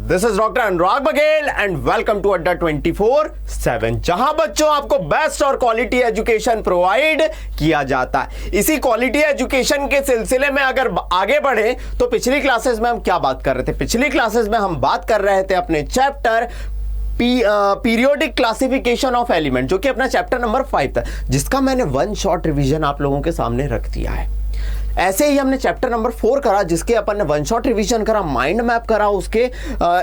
This is doctor Anurag Baghel and welcome to Adda 24/7, जहां बच्चों आपको बेस्ट और क्वालिटी एजुकेशन प्रोवाइड किया जाता है। इसी क्वालिटी एजुकेशन के सिलसिले में अगर आगे बढ़े तो पिछली क्लासेस में हम क्या बात कर रहे थे? पिछली क्लासेस में हम बात कर रहे थे अपने chapter periodic classification of element, जो कि अपना चैप्टर नंबर 5 था, जिसका मैंने वन शॉट रिवीजन आप लोगों के सामने रख दिया है। ऐसे ही हमने चैप्टर नंबर 4 करा, जिसके अपन ने वन शॉट रिवीजन करा, माइंड मैप करा, उसके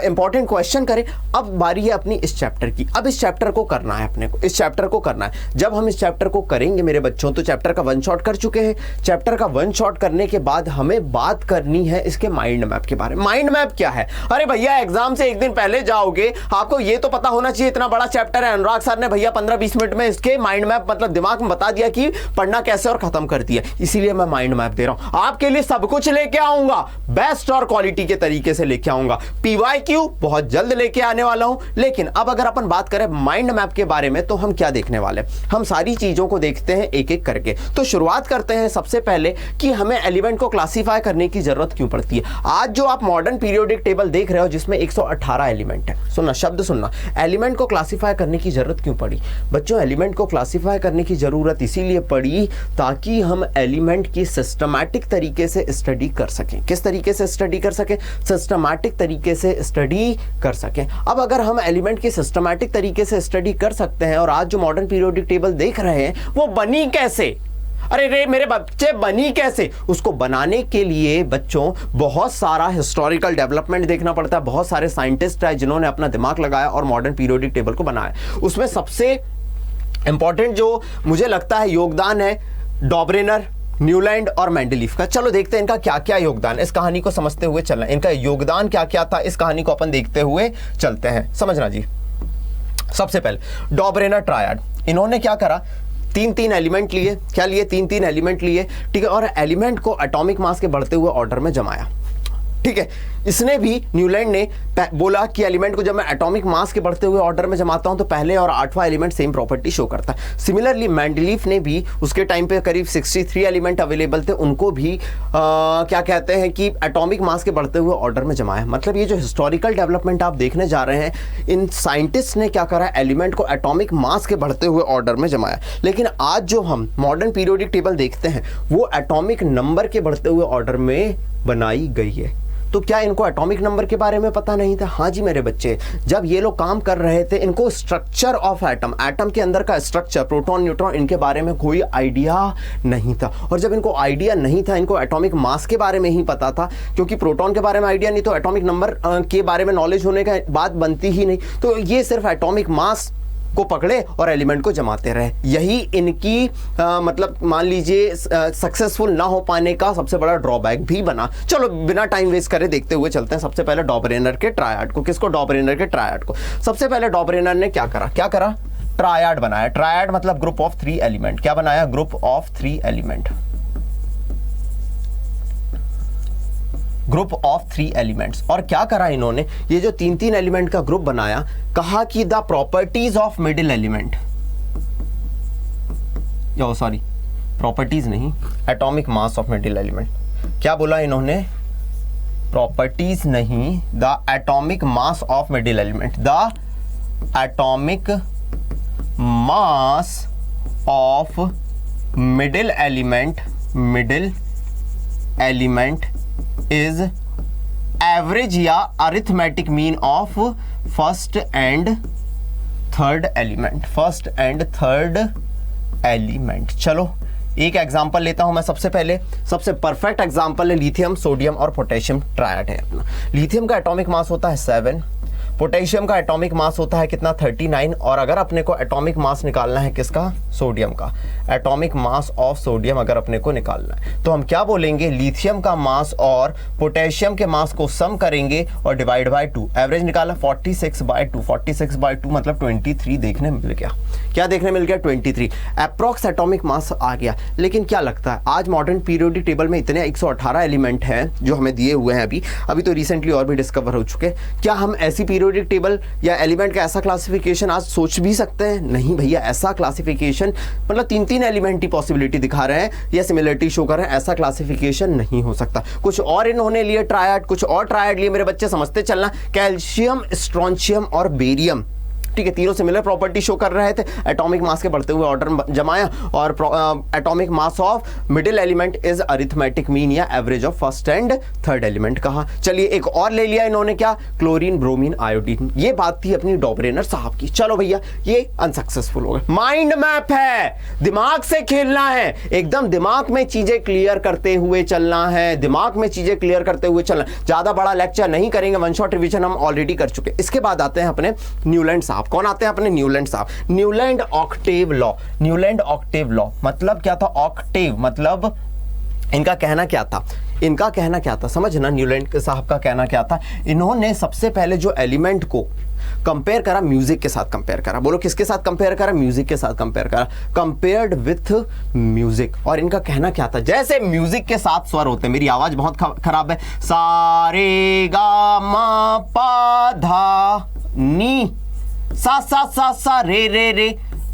इंपॉर्टेंट क्वेश्चन करे। अब बारी है अपनी इस चैप्टर की। अब इस चैप्टर को करना है अपने को, इस चैप्टर को करना है। जब हम इस चैप्टर को करेंगे मेरे बच्चों, तो चैप्टर का वन शॉट कर चुके हैं। चैप्टर का वन शॉट करने के बाद हमें बात करनी है इसके माइंड मैप के बारे में। माइंड मैप क्या है? अरे भैया, एग्जाम से एक दिन पहले जाओगे, आपको ये तो पता होना चाहिए, इतना बड़ा चैप्टर है। अनुराग सर ने भैया 15-20 मिनट में इसके माइंड मैप मतलब दिमाग में बता दिया कि पढ़ना कैसे और खत्म कर दिया। इसीलिए मैं माइंड मैप दे रहा हूं आपके लिए। सब कुछ लेके आऊंगा, बेस्ट और क्वालिटी के तरीके से लेके आऊंगा। पीवाईक्यू बहुत जल्द लेके आने वाला हूं। लेकिन अब अगर अपन बात करें माइंड मैप के बारे में, तो हम क्या देखने वाले? हम सारी चीजों को देखते हैं एक एक करके। तो शुरुआत करते हैं सबसे पहले कि हमें एलिमेंट को क्लासिफाई करने की जरूरत क्यों पड़ती है। आज जो आप मॉडर्न पीरियोडिक टेबल देख रहे हो, जिसमें 118 एलिमेंट है, सुनना शब्द सुनना, एलिमेंट को क्लासिफाई करने की जरूरत क्यों पड़ी? बच्चों, एलिमेंट को क्लासिफाई करने की जरूरत इसीलिए पड़ी ताकि हम एलिमेंट की सिस्टमैटिक तरीके से स्टडी कर सकें। किस तरीके से स्टडी कर सकें? सिस्टमैटिक तरीके से स्टडी कर सकें। अब अगर हम एलिमेंट की सिस्टमैटिक तरीके से स्टडी कर सकते हैं, और आज जो मॉडर्न पीरियोडिक टेबल देख रहे हैं वो बनी कैसे? अरे रे मेरे बच्चे, बनी कैसे? उसको बनाने के लिए बच्चों बहुत सारा हिस्टोरिकल डेवलपमेंट देखना पड़ता है। बहुत सारे साइंटिस्ट हैं जिन्होंने अपना दिमाग लगाया और मॉडर्न पीरियोडिक टेबल को बनाया। उसमें सबसे इंपॉर्टेंट जो मुझे लगता है योगदान है डॉबरेनर, न्यूलैंड और मेंडलीफ का। चलो देखते हैं इनका क्या क्या योगदान, इस कहानी को समझते हुए चलना। इनका योगदान क्या क्या था, इस कहानी को अपन देखते हुए चलते हैं। समझना जी। सबसे पहले डॉबरेनर ट्रायड, इन्होंने क्या करा? 3-3 एलिमेंट लिए। क्या लिए? 3-3 एलिमेंट लिए, ठीक है, और एलिमेंट को एटॉमिक मास के बढ़ते हुए ऑर्डर में जमाया। ठीक है, इसने भी, न्यूलैंड ने बोला कि एलिमेंट को जब मैं एटॉमिक मास के बढ़ते हुए ऑर्डर में जमाता हूं तो पहले और 8वां एलिमेंट सेम प्रॉपर्टी शो करता है। सिमिलरली मेंडलीफ ने भी, उसके टाइम पे करीब 63 एलिमेंट अवेलेबल थे, उनको भी क्या कहते हैं कि एटॉमिक मास के बढ़ते हुए ऑर्डर में जमाया। मतलब ये जो हिस्टोरिकल डेवलपमेंट आप देखने जा रहे हैं, इन साइंटिस्ट ने क्या करा? एलिमेंट को एटॉमिक मास के बढ़ते हुए ऑर्डर में जमाया। लेकिन आज जो हम मॉडर्न पीरियोडिक टेबल देखते हैं वो एटॉमिक नंबर के बढ़ते हुए ऑर्डर में बनाई गई है। तो क्या इनको एटॉमिक नंबर के बारे में पता नहीं था? हाँ जी मेरे बच्चे, जब ये लोग काम कर रहे थे, इनको स्ट्रक्चर ऑफ एटम, एटम के अंदर का स्ट्रक्चर, प्रोटॉन न्यूट्रॉन, इनके बारे में कोई आइडिया नहीं था। और जब इनको आइडिया नहीं था, इनको एटॉमिक मास के बारे में ही पता था, क्योंकि प्रोटॉन के बारे में आइडिया नहीं तो एटॉमिक नंबर के बारे में नॉलेज होने का बात बनती ही नहीं। तो ये सिर्फ एटॉमिक मास को पकड़े और एलिमेंट को जमाते रहे। यही इनकी मतलब मान लीजिए सक्सेसफुल ना हो पाने का सबसे बड़ा ड्रॉबैक भी बना। चलो बिना टाइम वेस्ट करे देखते हुए चलते हैं सबसे पहले डॉबरेनर के ट्रायड को। किसको? डॉबरेनर के ट्रायड को। सबसे पहले डॉबरेनर ने क्या करा? क्या करा? ट्रायड बनाया। ट्रायड मतलब ग्रुप ऑफ 3 एलिमेंट। क्या बनाया? Group of 3 element. Group of 3 elements. और क्या करा इन्होंने? ये जो 3-3 एलिमेंट का ग्रुप बनाया, कहा कि the properties of middle element, sorry properties नहीं, atomic mass of middle element. क्या बोला इन्होंने? प्रॉपर्टीज नहीं, the atomic mass of middle element. The atomic mass of middle element, middle element is average या arithmetic mean of first and third element, first and third element। चलो एक example लेता हूं मैं। सबसे पहले सबसे परफेक्ट एग्जांपल है लिथियम, सोडियम और पोटेशियम ट्रायड है अपना। लिथियम का एटॉमिक मास होता है 7, पोटेशियम का एटॉमिक मास होता है कितना? 39। और अगर अपने को एटॉमिक मास निकालना है किसका? सोडियम का। एटॉमिक मास ऑफ सोडियम अगर अपने को निकालना है तो हम क्या बोलेंगे? लिथियम का मास और पोटेशियम के मास को सम करेंगे और डिवाइड बाय 2। एवरेज निकाला 46/2। 46/2 मतलब 23 देखने मिल गया। क्या देखने मिल गया? 23 अप्रॉक्स एटॉमिक मास आ गया। लेकिन क्या लगता है आज मॉडर्न पीरियोडिक टेबल में इतने 118 एलिमेंट हैं जो हमें दिए हुए हैं। अभी तो रिसेंटली और भी डिस्कवर हो चुके। क्या हम ऐसी पीरियोडिक पीरियोडिक टेबल या एलिमेंट का ऐसा क्लासिफिकेशन आज सोच भी सकते हैं? नहीं भैया, ऐसा क्लासिफिकेशन मतलब 3-3 एलिमेंट की पॉसिबिलिटी दिखा रहे हैं या सिमिलरिटी शो कर रहे हैं, ऐसा क्लासिफिकेशन नहीं हो सकता। कुछ और इन्होंने लिए ट्रायड, कुछ और ट्रायड लिए मेरे बच्चे, समझते चलना। कैल्शियम, स्ट्रोंशियम और बेरियम, ठीक है, तीनों सिमिलर प्रॉपर्टी शो कर रहे थे। एटॉमिक मास के बढ़ते हुए ऑर्डर जमाया और atomic mass of middle element is arithmetic mean या average of first and third element कहा। चलिए एक और ले लिया इन्होंने, क्या? Chlorine, bromine, iodine. ये बात थी अपनी डॉबरेनर साहब की। चलो भैया ये अनसक्सेसफुल हो गए। माइंड मैप है, दिमाग से खेलना है, एकदम दिमाग में चीजें क्लियर करते हुए चलना है, दिमाग में चीजें क्लियर करते हुए चलना। ज्यादा बड़ा लेक्चर नहीं करेंगे, वन शॉट रिवीजन हम ऑलरेडी कर चुके। इसके बाद आते हैं अपने न्यूलैंड साहब। कौन आते हैं अपने? न्यूलैंड साहब। Newland octave law. Newland octave law मतलब क्या था? ऑक्टेव मतलब इनका कहना क्या था? इनका कहना क्या था समझना, न्यूलैंड साहब का कहना क्या था? इन्होंने सबसे पहले जो एलिमेंट को कंपेयर करा, म्यूजिक के साथ कंपेयर करा। बोलो किसके साथ कंपेयर करा? म्यूजिक के साथ कंपेयर करा, कंपेयर्ड विथ म्यूजिक। और इनका कहना क्या था? जैसे म्यूजिक के 7 स्वर होते हैं, मेरी आवाज बहुत खराब है, सा रे गा मा पा धा नी, सा सा सा सा रे रे रे।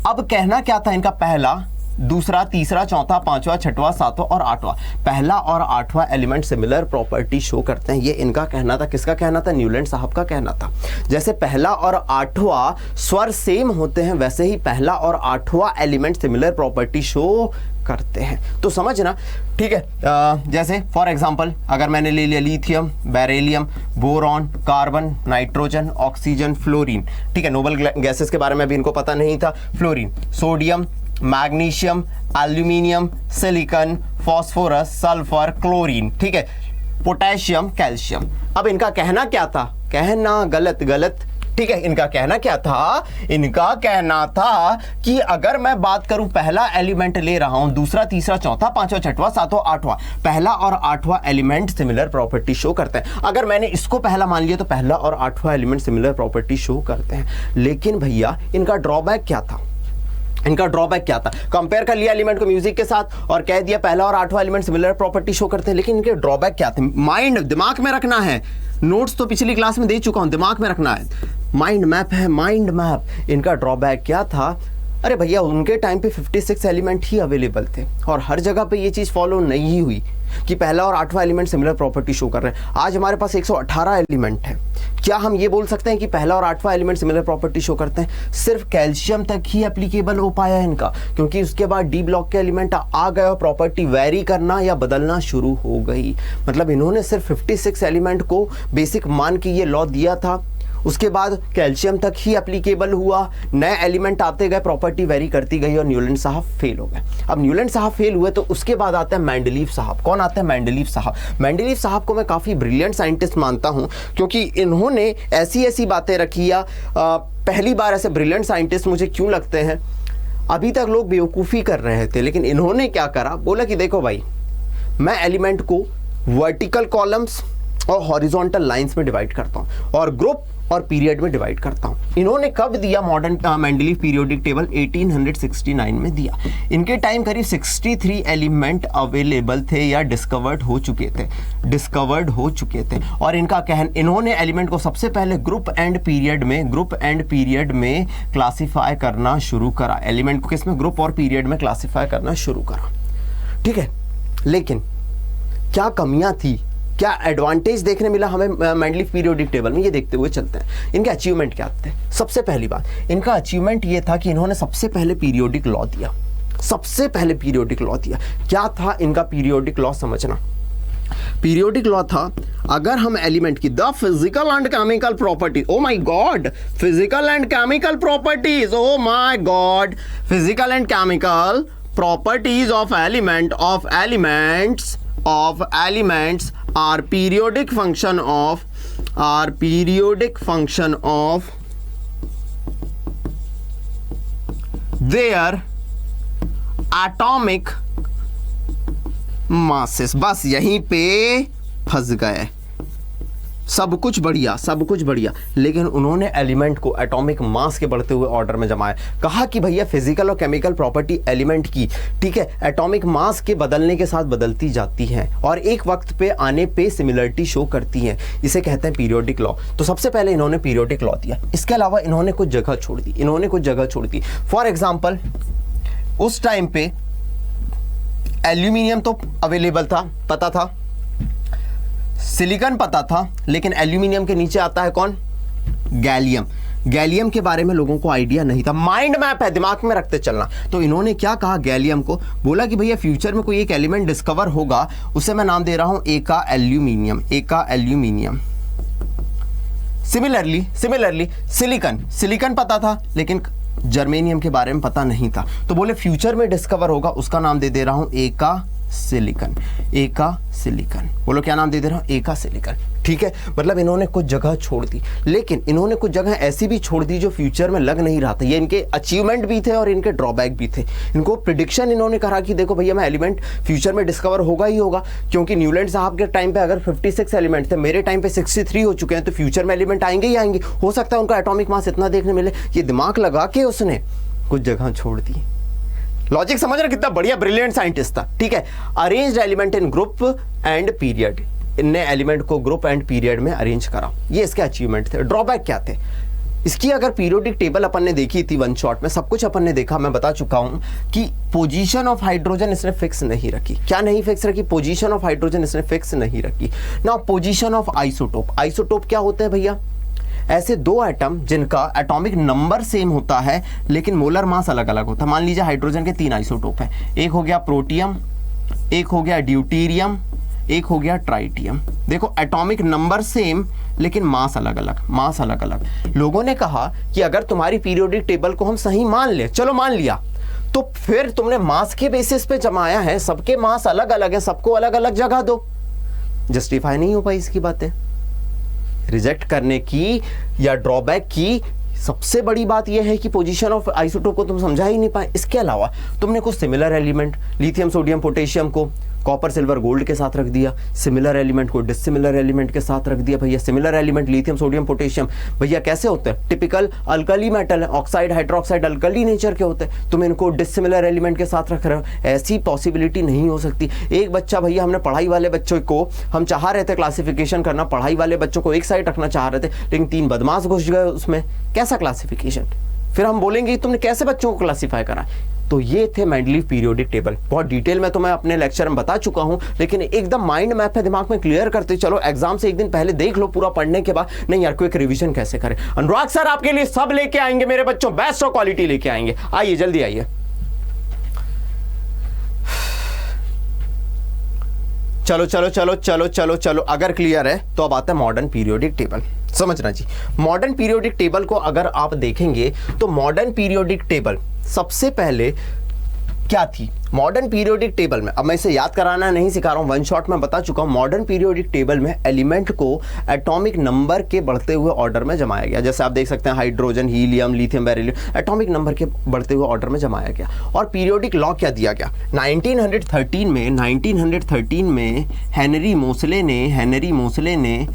अब कहना क्या था इनका? पहला, दूसरा, तीसरा, चौथा, पांचवा, छठवां, सातवां और आठवां, पहला और आठवां एलिमेंट सिमिलर प्रॉपर्टी शो करते हैं। ये इनका कहना था। किसका कहना था? न्यूलैंड साहब का कहना था। जैसे पहला और आठवां स्वर सेम होते हैं, वैसे ही पहला और आठवां एलिमेंट सिमिलर प्रॉपर्टी शो करते हैं। तो समझना, ठीक है। जैसे फॉर एग्जांपल अगर मैंने ले लिया lithium, beryllium, boron, carbon, nitrogen, oxygen, fluorine, ठीक है, नोबल गैसेस के बारे में भी इनको पता नहीं था। Fluorine, sodium, magnesium, aluminium, silicon, phosphorus, sulphur, chlorine, ठीक है, पोटेशियम, कैल्शियम। अब इनका कहना क्या था? कहना गलत गलत, ठीक है। इनका कहना क्या था? इनका कहना था कि अगर मैं बात करूं, पहला एलिमेंट ले रहा हूं, दूसरा, तीसरा, चौथा, पांचवा, छठवां, सातवां, आठवां, पहला और आठवां एलिमेंट सिमिलर प्रॉपर्टी शो करते हैं। अगर मैंने इसको पहला मान लिया तो पहला और आठवां एलिमेंट सिमिलर प्रॉपर्टी शो करते हैं। लेकिन भैया इनका ड्रॉबैक क्या था? इनका ड्रॉबैक क्या था? कंपेयर कर लिया एलिमेंट को म्यूजिक के साथ और कह दिया पहला और आठवां एलिमेंट सिमिलर प्रॉपर्टी शो करते हैं। लेकिन इनके ड्रॉबैक क्या थे? माइंड, दिमाग में रखना है। नोट्स तो पिछली क्लास में दे चुका हूं, दिमाग में रखना है। माइंड मैप है, माइंड मैप। इनका ड्रॉबैक क्या था? अरे भैया उनके टाइम पे 56 एलिमेंट ही अवेलेबल थे और हर जगह पे ये चीज फॉलो नहीं हुई कि पहला और आठवां एलिमेंट सिमिलर प्रॉपर्टी शो कर रहे हैं। आज हमारे पास 118 एलिमेंट है। क्या हम ये बोल सकते हैं कि पहला और आठवां एलिमेंट सिमिलर प्रॉपर्टी शो करते हैं? सिर्फ कैल्शियम तक ही एप्लीकेबल हो पाया है इनका, क्योंकि उसके बाद डी ब्लॉक के एलिमेंट आ गए और प्रॉपर्टी वेरी करना या बदलना शुरू हो गई। मतलब इन्होंने सिर्फ 56 एलिमेंट को बेसिक मान के ये लॉ दिया था, उसके बाद कैल्शियम तक ही एप्लीकेबल हुआ, नए एलिमेंट आते गए, प्रॉपर्टी वेरी करती गई और न्यूलैंड साहब फेल हो गए। अब न्यूलैंड साहब फेल हुए तो उसके बाद आते हैं मेंडलीव साहब। कौन आते हैं? मेंडलीव साहब। मेंडलीव साहब को मैं काफ़ी ब्रिलियंट साइंटिस्ट मानता हूं, क्योंकि इन्होंने ऐसी ऐसी बातें रखी या पहली बार ऐसे ब्रिलियंट साइंटिस्ट मुझे क्यों लगते हैं, अभी तक लोग बेवकूफ़ी कर रहे थे, लेकिन इन्होंने क्या करा, बोला कि देखो भाई मैं एलिमेंट को वर्टिकल कॉलम्स और हॉरिजॉन्टल लाइंस में डिवाइड करता हूँ और ग्रुप और पीरियड में डिवाइड करता हूँ। इन्होंने कब दिया मॉडर्न मेंडलीव पीरियोडिक टेबल? 1869 में दिया। इनके टाइम करीब 63 एलिमेंट अवेलेबल थे या डिस्कवर्ड हो चुके थे। और इनका इन्होंने एलिमेंट को सबसे पहले ग्रुप एंड पीरियड में क्लासिफाई करना शुरू करा। एलिमेंट को किसमें? ग्रुप और पीरियड में क्लासिफाई करना शुरू करा, ठीक है। लेकिन क्या कमियां थी, क्या एडवांटेज देखने मिला हमें मेंडलीव पीरियोडिक टेबल में, ये देखते हुए चलते हैं। इनके अचीवमेंट क्या थे? सबसे पहली बात, इनका अचीवमेंट ये था कि इन्होंने सबसे पहले पीरियोडिक लॉ दिया। क्या था इनका पीरियोडिक लॉ? समझना, पीरियोडिक लॉ था अगर हम एलिमेंट की the physical and chemical properties, oh my God, physical and chemical properties, oh my God, physical and chemical properties of elements are periodic function of their atomic masses। बस यहीं पे फंस गए। सब कुछ बढ़िया, सब कुछ बढ़िया, लेकिन उन्होंने एलिमेंट को एटॉमिक मास के बढ़ते हुए ऑर्डर में जमाया। कहा कि भैया फिजिकल और केमिकल प्रॉपर्टी एलिमेंट की, ठीक है, एटॉमिक मास के बदलने के साथ बदलती जाती हैं और एक वक्त पे आने पे सिमिलरिटी शो करती हैं। इसे कहते हैं पीरियोडिक लॉ। तो सबसे पहले इन्होंने पीरियोडिक लॉ दिया। इसके अलावा इन्होंने कुछ जगह छोड़ दी। फॉर एग्जाम्पल, उस टाइम पे एल्यूमिनियम तो अवेलेबल था, पता था, सिलिकॉन पता था, लेकिन एल्यूमिनियम के नीचे आता है कौन? गैलियम। गैलियम के बारे में लोगों को आइडिया नहीं था। माइंड मैप है, दिमाग में रखते चलना। तो इन्होंने क्या कहा गैलियम को? बोला कि भैया फ्यूचर में कोई एक एलिमेंट डिस्कवर होगा, उसे मैं नाम दे रहा हूं एका एल्यूमिनियम। सिमिलरली सिलिकॉन पता था, लेकिन जर्मेनियम के बारे में पता नहीं था। तो बोले फ्यूचर में डिस्कवर होगा, उसका नाम दे रहा हूं एका सिलिकॉन। बोलो क्या नाम दे रहा हूं? एका सिलिकॉन। ठीक है, मतलब इन्होंने कुछ जगह छोड़ दी, लेकिन इन्होंने कुछ जगह ऐसी भी छोड़ दी जो फ्यूचर में लग नहीं रहा था। ये इनके अचीवमेंट भी थे और इनके ड्रॉबैक भी थे। इनको प्रिडिक्शन इन्होंने कहा कि देखो भैया मैं एलिमेंट फ्यूचर में डिस्कवर होगा ही होगा, क्योंकि न्यूलैंड साहब के टाइम पे अगर 56 एलिमेंट थे, मेरे टाइम पे 63 हो चुके हैं, तो फ्यूचर में एलिमेंट आएंगे ही आएंगे। हो सकता है उनका एटॉमिक मास इतना देखने मिले। ये दिमाग लगा के उसने कुछ जगह छोड़ दी। लॉजिक समझ रहे? कितना बढ़िया ब्रिलियंट साइंटिस्ट था। ठीक है, arranged element in group and period. इनने एलिमेंट को ग्रुप एंड पीरियड में अरेंज करा। ये इसके अचीवमेंट थे। ड्रॉबैक क्या थे इसकी? अगर पीरियोडिक टेबल अपन ने देखी थी वन शॉट में, सब कुछ अपन ने देखा, मैं बता चुका हूं कि पोजीशन ऑफ हाइड्रोजन इसने फिक्स नहीं रखी। क्या नहीं फिक्स रखी? पोजीशन ऑफ हाइड्रोजन इसने फिक्स नहीं रखी। Now position of isotope. Isotope क्या होते हैं भैया? ऐसे दो एटम जिनका एटॉमिक नंबर सेम होता है लेकिन मोलर मास अलग अलग होता है। मान लीजिए हाइड्रोजन के 3 आइसोटोप हैं, एक हो गया प्रोटियम, एक हो गया ड्यूटीरियम, एक हो गया ट्राइटियम। देखो एटॉमिक नंबर सेम लेकिन मास अलग अलग। लोगों ने कहा कि अगर तुम्हारी पीरियोडिक टेबल को हम सही मान ले, चलो मान लिया, तो फिर तुमने मास के बेसिस पे जमाया है, सबके मास अलग अलग है, सबको अलग अलग जगह दो। जस्टिफाई नहीं हो पाई इसकी बातें। रिजेक्ट करने की या ड्रॉबैक की सबसे बड़ी बात यह है कि पोजीशन ऑफ आइसोटोप को तुम समझा ही नहीं पाए। इसके अलावा तुमने कुछ similar element, lithium sodium potassium को कॉपर सिल्वर गोल्ड के साथ रख दिया, सिमिलर एलिमेंट को डिसिमिलर एलिमेंट के साथ रख दिया। भैया similar element lithium sodium potassium भैया कैसे होते हैं? टिपिकल अल्कली मेटल है, ऑक्साइड हाइड्रोक्साइड अल्कली नेचर के होते हैं, तुम इनको डिसिमिलर एलिमेंट के साथ रख रहे हो। ऐसी पॉसिबिलिटी नहीं हो सकती। एक बच्चा, भैया हमने पढ़ाई वाले बच्चों को हम चाह रहे थे क्लासिफिकेशन करना, पढ़ाई वाले बच्चों को एक साइड रखना चाह रहे थे, लेकिन 3 बदमाश घुस गए उसमें, कैसा क्लासिफिकेशन? फिर हम बोलेंगे तुमने कैसे बच्चों को क्लासिफाई करा? तो ये थे मेंडलीव पीरियोडिक टेबल। बहुत डिटेल में तो मैं अपने लेक्चर में बता चुका हूं, लेकिन एकदम माइंड मैप है, दिमाग में क्लियर करते चलो। एग्जाम से एक दिन पहले देख लो पूरा पढ़ने के बाद, नहीं यार क्विक रिवीजन कैसे करें। अनुराग सर आपके लिए सब लेके आएंगे मेरे बच्चों, बेस्ट ऑफ क्वालिटी लेके आएंगे। आइए जल्दी आइए। चलो अगर क्लियर है तो अब आता है मॉडर्न पीरियोडिक टेबल। समझना जी, मॉडर्न पीरियोडिक टेबल को अगर आप देखेंगे तो मॉडर्न पीरियोडिक टेबल सबसे पहले क्या थी? मॉडर्न पीरियोडिक टेबल में, अब मैं इसे याद कराना नहीं सिखा रहा हूं, वन शॉट में बता चुका हूं। मॉडर्न पीरियोडिक टेबल में एलिमेंट को एटॉमिक नंबर के बढ़ते हुए ऑर्डर में जमाया गया। जैसे आप देख सकते हैं hydrogen, helium, lithium, beryllium, atomic number के बढ़ते हुए ऑर्डर में जमाया गया। और पीरियोडिक लॉ क्या दिया गया? 1913 में हेनरी मोसले ने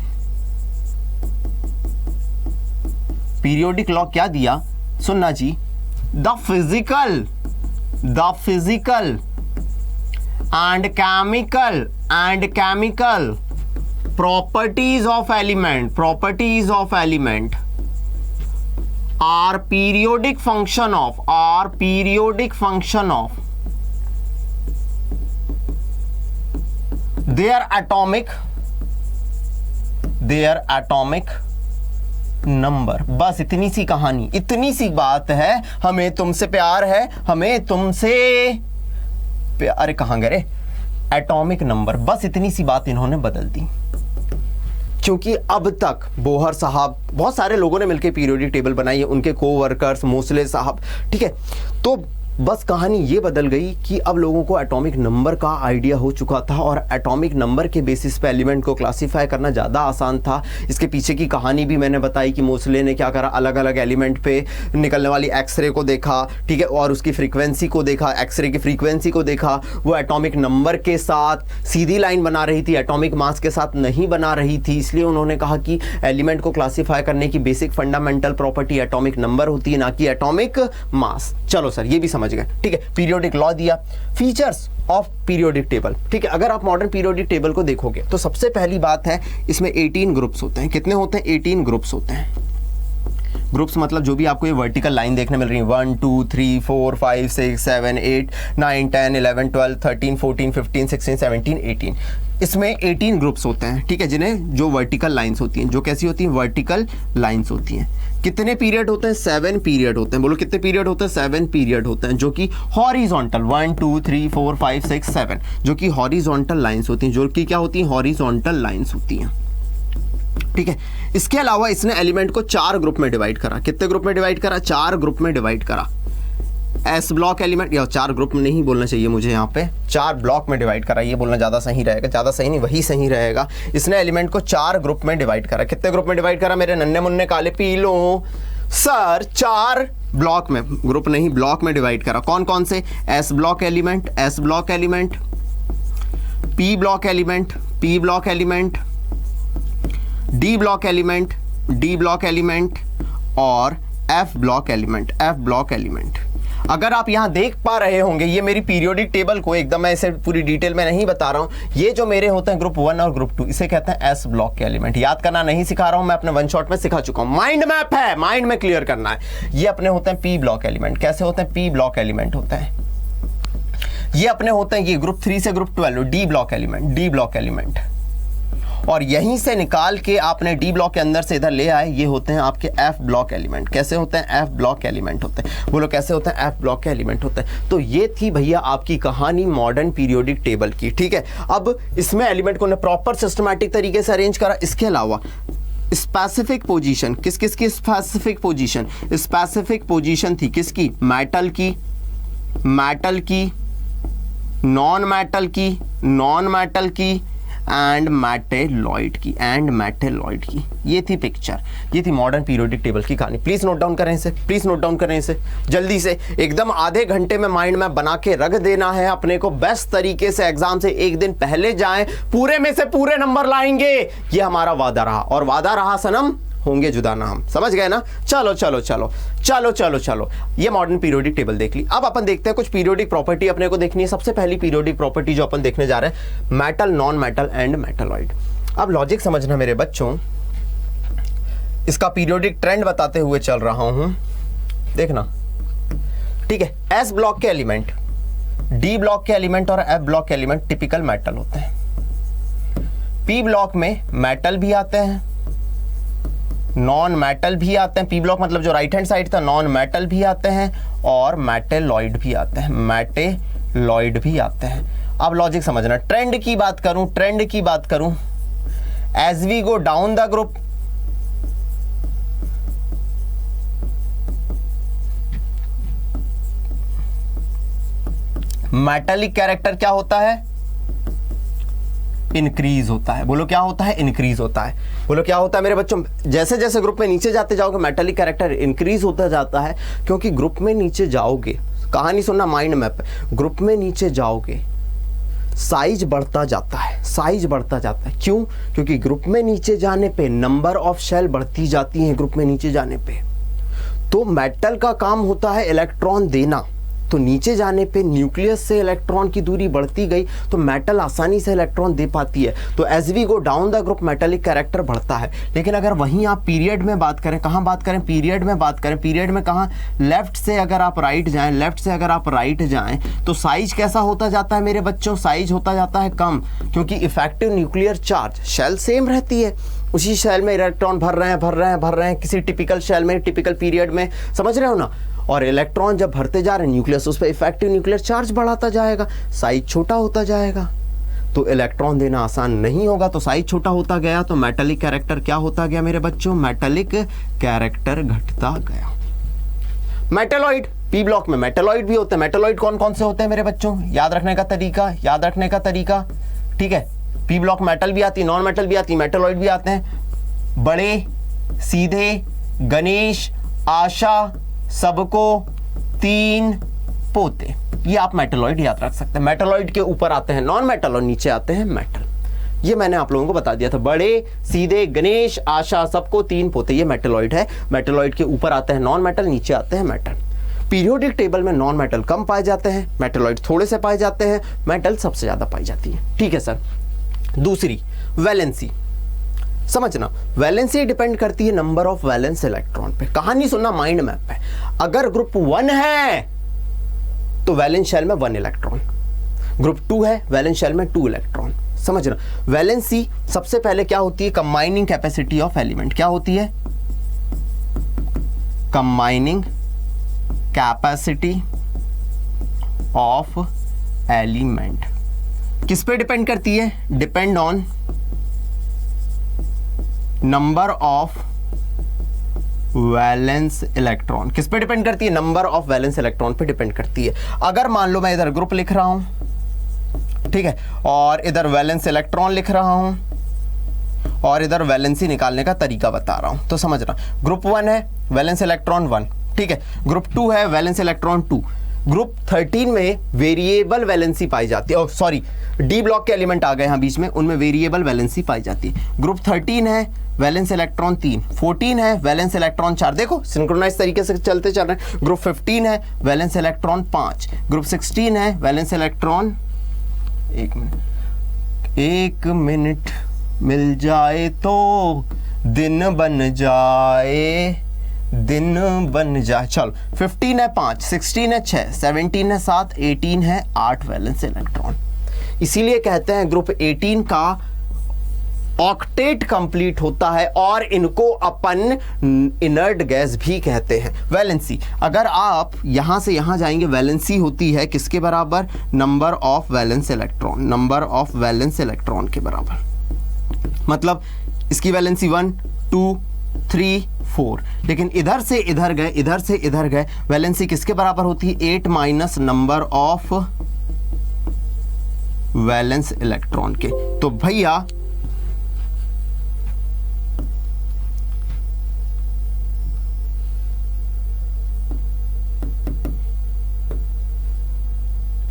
पीरियोडिक लॉ क्या दिया? सुनना जी, the physical and chemical properties of element are periodic function of their atomic number. बस इतनी सी कहानी, इतनी सी बात है। हमें तुमसे प्यार है, अरे कहां गए? Atomic number. बस इतनी सी बात इन्होंने बदल दी, क्योंकि अब तक बोहर साहब, बहुत सारे लोगों ने मिलकर पीरियोडिक टेबल बनाई है, उनके कोवर्कर्स, मोसले साहब, ठीक है। तो बस कहानी ये बदल गई कि अब लोगों को एटॉमिक नंबर का आइडिया हो चुका था और एटॉमिक नंबर के बेसिस पे एलिमेंट को क्लासिफाई करना ज़्यादा आसान था। इसके पीछे की कहानी भी मैंने बताई कि मोसले ने क्या करा, अलग अलग एलिमेंट पे निकलने वाली एक्सरे को देखा, ठीक है, और उसकी फ्रीक्वेंसी को देखा, एक्सरे की फ्रीक्वेंसी को देखा, वो एटॉमिक नंबर के साथ सीधी लाइन बना रही थी, एटॉमिक मास के साथ नहीं बना रही थी। इसलिए उन्होंने कहा कि एलिमेंट को क्लासीफाई करने की basic fundamental property atomic number होती है, ना कि एटॉमिक मास। चलो सर, ये भी समझ गए, ठीक है। पीरियोडिक लॉ दिया, फीचर्स ऑफ पीरियोडिक टेबल, ठीक है। अगर आप मॉडर्न पीरियोडिक टेबल को देखोगे तो सबसे पहली बात है, इसमें 18 ग्रुप्स होते हैं। कितने होते हैं? 18 ग्रुप्स होते हैं। ग्रुप्स मतलब जो भी आपको ये वर्टिकल लाइन देखने मिल रही है, 1 2 3 4 5 6 7 8 9 10 11 12 13 14 15 16 17 18, इसमें 18 ग्रुप्स होते हैं, ठीक है, जिन्हें जो वर्टिकल लाइंस होती हैं, जो कैसी होती हैं? वर्टिकल लाइंस होती हैं। कितने पीरियड होते हैं? 7 पीरियड होते हैं। बोलो कितने पीरियड होते हैं? 7 पीरियड होते हैं, जो कि हॉरिजॉन्टल 1 2 3 4 5 6 7 जो कि हॉरिजॉन्टल लाइंस होती हैं, जो कि क्या होती हैं? हॉरिजॉन्टल लाइंस होती हैं, ठीक है। इसके अलावा इसने एलिमेंट को 4 ग्रुप में डिवाइड करा। कितने ग्रुप में डिवाइड करा? 4 ग्रुप में डिवाइड करा। एस ब्लॉक एलिमेंट, या 4 ग्रुप में नहीं बोलना चाहिए मुझे, यहाँ पे 4 ब्लॉक में डिवाइड करा, ये बोलना ज़्यादा सही रहेगा। ज़्यादा सही नहीं, वही सही रहेगा। इसने एलिमेंट को 4 ग्रुप में डिवाइड करा। कितने ग्रुप में डिवाइड करा मेरे नन्हे मुन्ने काले पीलों? सर 4 ब्लॉक में, ग्रुप नहीं ब्लॉक में डिवाइड करा। कौन कौन से? S block element, S block element, P block element, P block element, D block element, D block element और F block element, F block element. अगर आप यहां देख पा रहे होंगे, ये मेरी पीरियोडिक टेबल को एकदम मैं इसे पूरी डिटेल में नहीं बता रहा हूं, ये जो मेरे होते हैं ग्रुप 1 और ग्रुप 2, इसे कहते हैं एस ब्लॉक के एलिमेंट। याद करना नहीं सिखा रहा हूं मैं, अपने 1 शॉट में सिखा चुका हूं। माइंड मैप है, माइंड में क्लियर करना है। ये अपने होते हैं पी ब्लॉक एलिमेंट। कैसे होते हैं? पी ब्लॉक एलिमेंट होते हैं। ये अपने होते हैं, ये ग्रुप 3 से group 12 D block element, D block element. और यहीं से निकाल के आपने डी ब्लॉक के अंदर से इधर ले आए, ये होते हैं आपके एफ ब्लॉक एलिमेंट। कैसे होते हैं? एफ ब्लॉक एलिमेंट होते हैं। बोलो कैसे होते हैं? एफ ब्लॉक के एलिमेंट होते हैं। तो ये थी भैया आपकी कहानी मॉडर्न पीरियोडिक टेबल की, ठीक है। अब इसमें एलिमेंट को प्रॉपर सिस्टमैटिक तरीके से अरेंज करा। इसके अलावा स्पेसिफिक पोजीशन, किस किस की स्पेसिफिक पोजीशन? स्पेसिफिक पोजीशन थी किसकी? मेटल की, मेटल की, नॉन मेटल की, नॉन मेटल की एंड मेटेलॉइड की, एंड मेटेलॉइड की। ये थी पिक्चर, ये थी मॉडर्न पीरियोडिक टेबल की कहानी। प्लीज नोट डाउन करें इसे, प्लीज नोट डाउन करें इसे जल्दी से। एकदम आधे घंटे में माइंड मैप बना के रख देना है अपने को, बेस्ट तरीके से। एग्जाम से एक दिन पहले जाएं, पूरे में से पूरे नंबर लाएंगे, ये हमारा वादा रहा। और वादा रहा सनम, होंगे जुदा ना हम, समझ गए ना? चलो चलो चलो चलो चलो चलो, ये मॉडर्न पीरियोडिक टेबल देख ली। अब अपन देखते हैं कुछ पीरियोडिक प्रॉपर्टी अपने को देखनी है। सबसे पहली पीरियोडिक प्रॉपर्टी जो अपन देखने जा रहे हैं, metal, non metal and metalloid. अब लॉजिक समझना मेरे बच्चों, इसका पीरियोडिक ट्रेंड बताते हुए चल रहा हूं, देखना, ठीक है। एस ब्लॉक के एलिमेंट, डी ब्लॉक के एलिमेंट और एफ ब्लॉक के एलिमेंट टिपिकल मेटल होते हैं। पी ब्लॉक में मेटल भी आते हैं, नॉन मेटल भी आते हैं। पी ब्लॉक मतलब जो राइट हैंड साइड था, नॉन मेटल भी आते हैं और मेटेलॉइड भी आते हैं, मेटेलॉइड भी आते हैं। अब लॉजिक समझना, ट्रेंड की बात करूं, ट्रेंड की बात करूं, as we go down the group, metallic character क्या होता है? इंक्रीज होता है। बोलो क्या होता है? इंक्रीज होता है। बोलो क्या होता है मेरे बच्चों? जैसे जैसे ग्रुप में नीचे जाते जाओगे, मेटालिक कैरेक्टर इंक्रीज होता जाता है, क्योंकि ग्रुप में नीचे जाओगे, कहानी सुनना माइंड मैप, ग्रुप में नीचे जाओगे साइज बढ़ता जाता है, साइज बढ़ता जाता है। क्यों? क्योंकि ग्रुप में नीचे जाने पे नंबर ऑफ शेल बढ़ती जाती हैं। ग्रुप में नीचे जाने पे तो मेटल का काम होता है इलेक्ट्रॉन देना, तो नीचे जाने पे न्यूक्लियस से इलेक्ट्रॉन की दूरी बढ़ती गई तो मेटल आसानी से इलेक्ट्रॉन दे पाती है। तो as we go down the group metallic character बढ़ता है। लेकिन अगर वहीं आप पीरियड में बात करें, कहाँ बात करें? पीरियड में बात करें। पीरियड में कहाँ? लेफ्ट से अगर आप राइट जाएं, लेफ्ट से अगर आप राइट जाएं तो साइज कैसा होता जाता है मेरे बच्चों? साइज होता जाता है कम, क्योंकि effective nuclear charge, shell same रहती है, उसी शेल में इलेक्ट्रॉन भर रहे हैं किसी टिपिकल शेल में, टिपिकल पीरियड में, समझ रहे हो ना? और इलेक्ट्रॉन जब भरते जा रहे हैं न्यूक्लियस, उस पर इफेक्टिव न्यूक्लियर चार्ज बढ़ाता जाएगा, साइज छोटा होता जाएगा, तो इलेक्ट्रॉन देना आसान नहीं होगा। तो साइज छोटा होता गया तो मेटालिक कैरेक्टर क्या होता गया मेरे बच्चों? मेटालिक कैरेक्टर घटता गया। मेटेलॉइड, पी ब्लॉक में मेटलॉइड भी होते हैं। मेटलॉइड कौन कौन से होते हैं मेरे बच्चों, याद रखने का तरीका, ठीक है। पी ब्लॉक मेटल भी आती है, नॉन मेटल भी आती है, मेटलॉइड भी आते हैं। बड़े, सीधे, गणेश, आशा, सबको, तीन, पोते, ये आप मेटलॉइड याद रख सकते हैं। मेटलॉइड के ऊपर आते हैं नॉन मेटल और नीचे आते हैं मेटल। ये मैंने आप लोगों को बता दिया था। बड़े, सीधे, गणेश, आशा, सबको, तीन, पोते, ये मेटलॉइड है। मेटलॉइड के ऊपर आते हैं नॉन मेटल, नीचे आते हैं मेटल। पीरियोडिक टेबल में नॉन मेटल कम पाए जाते हैं, मेटलॉइड थोड़े से पाए जाते हैं, मेटल सबसे ज्यादा पाई जाती है। ठीक है सर। दूसरी वैलेंसी, समझना, वैलेंसी डिपेंड करती है नंबर ऑफ वैलेंस इलेक्ट्रॉन पे। कहानी सुनना माइंड मैप पे। अगर ग्रुप 1 है तो वैलेंस शेल में 1 इलेक्ट्रॉन, ग्रुप 2 है वैलेंस शेल में 2 इलेक्ट्रॉन। समझना, वैलेंसी सबसे पहले क्या होती है, कंबाइनिंग कैपेसिटी ऑफ एलिमेंट। क्या होती है, कंबाइनिंग कैपेसिटी ऑफ एलिमेंट। किस पे डिपेंड करती है, depend on number of valence electron. किस पे डिपेंड करती है, नंबर ऑफ वैलेंस इलेक्ट्रॉन पे डिपेंड करती है। अगर मान लो मैं इधर ग्रुप लिख रहा हूं, ठीक है, और इधर वैलेंस इलेक्ट्रॉन लिख रहा हूं और इधर वैलेंसी निकालने का तरीका बता रहा हूं, तो समझना, ग्रुप 1 है वैलेंस इलेक्ट्रॉन 1, ठीक है, ग्रुप 2 है वैलेंस इलेक्ट्रॉन 2। ग्रुप 13 में वेरिएबल वैलेंसी पाई जाती है, सॉरी डी ब्लॉक के एलिमेंट आ गए यहाँ बीच में, उनमें वेरिएबल वैलेंसी पाई जाती है। ग्रुप 13 है वैलेंस इलेक्ट्रॉन 3, 14 है वैलेंस इलेक्ट्रॉन 4, देखो सिंक्रोनाइज तरीके से चलते चल रहे हैं। ग्रुप 15 है वैलेंस इलेक्ट्रॉन 5, ग्रुप 16 है वैलेंस इलेक्ट्रॉन, एक मिनट मिल जाए तो दिन बन जाए, चलो 15 है 5, 16 है 6, 17 है 7, 18 है 8 वैलेंस इलेक्ट्रॉन। इसीलिए कहते हैं ग्रुप 18 का ऑक्टेट कंप्लीट होता है और इनको अपन इनर्ट गैस भी कहते हैं। वैलेंसी, अगर आप यहां से यहां जाएंगे, वैलेंसी होती है किसके बराबर, number of valence electron, number of valence electron के बराबर। मतलब इसकी वैलेंसी 1 2 3 4, लेकिन इधर से इधर गए, इधर से इधर गए, वैलेंसी किसके बराबर होती है, 8 minus number of valence electron के। तो भैया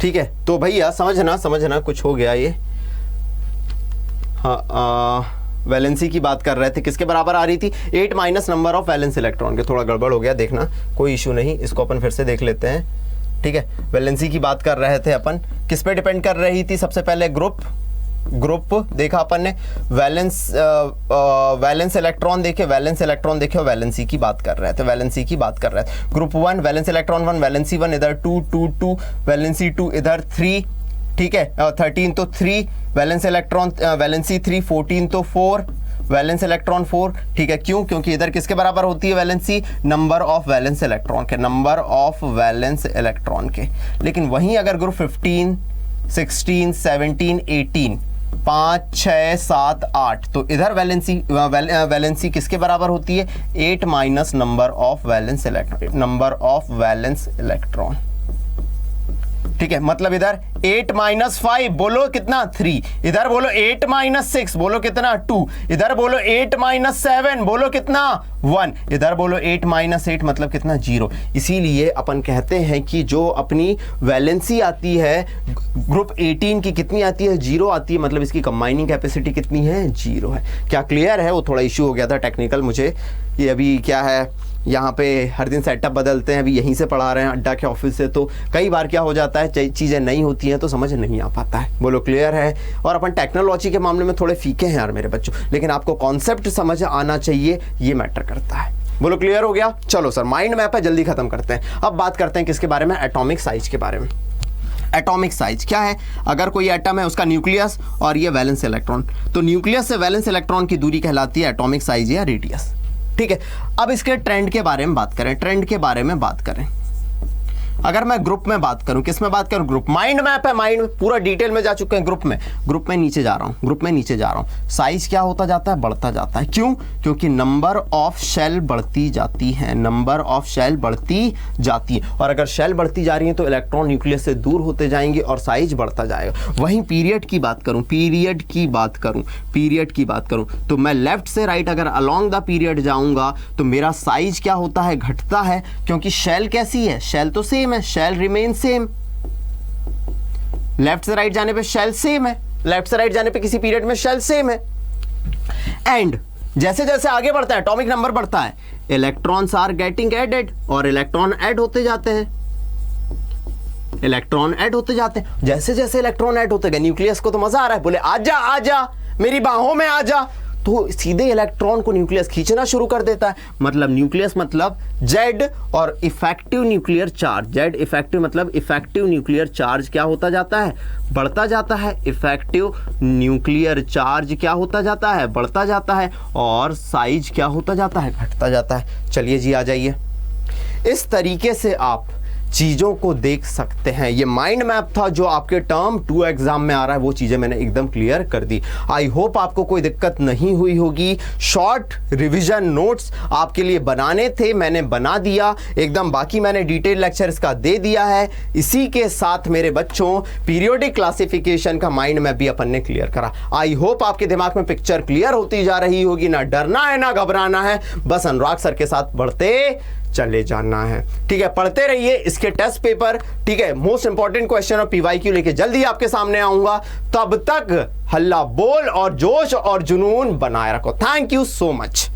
ठीक है, तो भैया समझना कुछ हो गया ये। हाँ, वैलेंसी की बात कर रहे थे, किसके बराबर आ रही थी, 8 minus number of valence electron के। थोड़ा गड़बड़ हो गया, देखना कोई इशू नहीं, इसको अपन फिर से देख लेते हैं। ठीक है, वैलेंसी की बात कर रहे थे अपन, किस पे डिपेंड कर रही थी, सबसे पहले ग्रुप देखा अपन ने, वैलेंस इलेक्ट्रॉन देखे, और वैलेंसी की बात कर रहे थे, ग्रुप 1 वैलेंस इलेक्ट्रॉन 1, वैलेंसी 1 इधर 2 2 2, वैलेंसी 2 इधर 3, ठीक है, 13 तो 3, वैलेंस इलेक्ट्रॉन वैलेंसी 3, 14 तो 4, वैलेंस इलेक्ट्रॉन 4, ठीक है, क्यों, क्योंकि इधर किसके बराबर होती है valency, number of valence electron के, लेकिन वहीं अगर ग्रुप 15 16 17 18 5 6 7 8, तो इधर वैलेंसी किसके बराबर होती है, 8 minus number of valence electron, ठीक है, मतलब इधर 8 माइनस 5 बोलो कितना 3, इधर बोलो 8 माइनस 6 बोलो कितना 2, इधर बोलो 8 माइनस 7 बोलो कितना 1, इधर बोलो 8 माइनस 8 मतलब कितना 0। इसीलिए अपन कहते हैं कि जो अपनी वैलेंसी आती है ग्रुप 18 की कितनी आती है, 0 आती है, मतलब इसकी कंबाइनिंग कैपेसिटी कितनी है, 0 है। क्या क्लियर है, वो थोड़ा इश्यू हो गया था टेक्निकल, मुझे ये अभी क्या है, यहाँ पे हर दिन सेटअप बदलते हैं, अभी यहीं से पढ़ा रहे हैं अड्डा के ऑफिस से, तो कई बार क्या हो जाता है, चीज़ें नहीं होती हैं तो समझ नहीं आ पाता है। बोलो क्लियर है। और अपन टेक्नोलॉजी के मामले में थोड़े फीके हैं यार मेरे बच्चों, लेकिन आपको कॉन्सेप्ट समझ आना चाहिए, ये मैटर करता है। बोलो क्लियर हो गया। चलो सर, माइंड मैप है, जल्दी खत्म करते हैं। अब बात करते हैं किसके बारे में, एटॉमिक साइज के बारे में। एटॉमिक साइज क्या है, अगर कोई एटम है उसका न्यूक्लियस और ये वैलेंस इलेक्ट्रॉन, तो न्यूक्लियस से वैलेंस इलेक्ट्रॉन की दूरी कहलाती है एटॉमिक साइज या रेडियस। ठीक है, अब इसके ट्रेंड के बारे में बात करें, अगर मैं ग्रुप में बात करूं, किस में बात करूं, ग्रुप, माइंड मैप है, माइंड पूरा डिटेल में जा चुके हैं। ग्रुप में नीचे जा रहा हूं, ग्रुप में नीचे जा रहा हूं, साइज क्या होता जाता है, बढ़ता जाता है। क्यों? क्योंकि नंबर ऑफ शेल बढ़ती जाती है, नंबर ऑफ शेल बढ़ती जाती है, और अगर शेल बढ़ती जा रही है तो इलेक्ट्रॉन न्यूक्लियस से दूर होते जाएंगे और साइज बढ़ता जाएगा। वहीं पीरियड की बात करूं, पीरियड की बात करूं तो मैं लेफ्ट से राइट अगर अलोंग द पीरियड जाऊंगा तो मेरा साइज क्या होता है, घटता है, क्योंकि शेल कैसी है, शेल तो सेम है, शेल रिमेन सेम। लेफ्ट से राइट जाने पे शेल सेम है, लेफ्ट से राइट जाने पे किसी पीरियड में शेल सेम है। एंड जैसे जैसे आगे बढ़ता है एटॉमिक नंबर बढ़ता है, इलेक्ट्रॉन्स आर गेटिंग एडेड, और इलेक्ट्रॉन ऐड होते जाते हैं, इलेक्ट्रॉन ऐड होते जाते हैं। जैसे जैसे इलेक्ट्रॉन ऐड होते गए, न्यूक्लियस को तो मजा आ रहा है, बोले आजा आजा मेरी बाहों में आजा, तो सीधे इलेक्ट्रॉन को न्यूक्लियस खींचना शुरू कर देता है। मतलब न्यूक्लियस मतलब जेड, और effective nuclear charge, Z effective मतलब इफेक्टिव न्यूक्लियर चार्ज क्या होता जाता है, बढ़ता जाता है। इफेक्टिव न्यूक्लियर चार्ज क्या होता जाता है, बढ़ता जाता है, और साइज क्या होता जाता है, घटता जाता है। चलिए जी आ जाइए, इस तरीके से आप चीज़ों को देख सकते हैं। ये माइंड मैप था जो आपके टर्म 2 एग्जाम में आ रहा है, वो चीज़ें मैंने एकदम क्लियर कर दी। आई होप आपको कोई दिक्कत नहीं हुई होगी। शॉर्ट रिवीजन नोट्स आपके लिए बनाने थे, मैंने बना दिया एकदम, बाकी मैंने डिटेल लेक्चर इसका दे दिया है। इसी के साथ मेरे बच्चों पीरियोडिक क्लासिफिकेशन का माइंड मैप भी अपन ने क्लियर करा। आई होप आपके दिमाग में पिक्चर क्लियर होती जा रही होगी, ना डरना है ना घबराना है, बस अनुराग सर के साथ बढ़ते चले जाना है। ठीक है, पढ़ते रहिए इसके टेस्ट पेपर। ठीक है, मोस्ट इंपॉर्टेंट क्वेश्चन और पीवाईक्यू लेके जल्दी आपके सामने आऊंगा। तब तक हल्ला बोल और जोश और जुनून बनाए रखो। Thank you so much.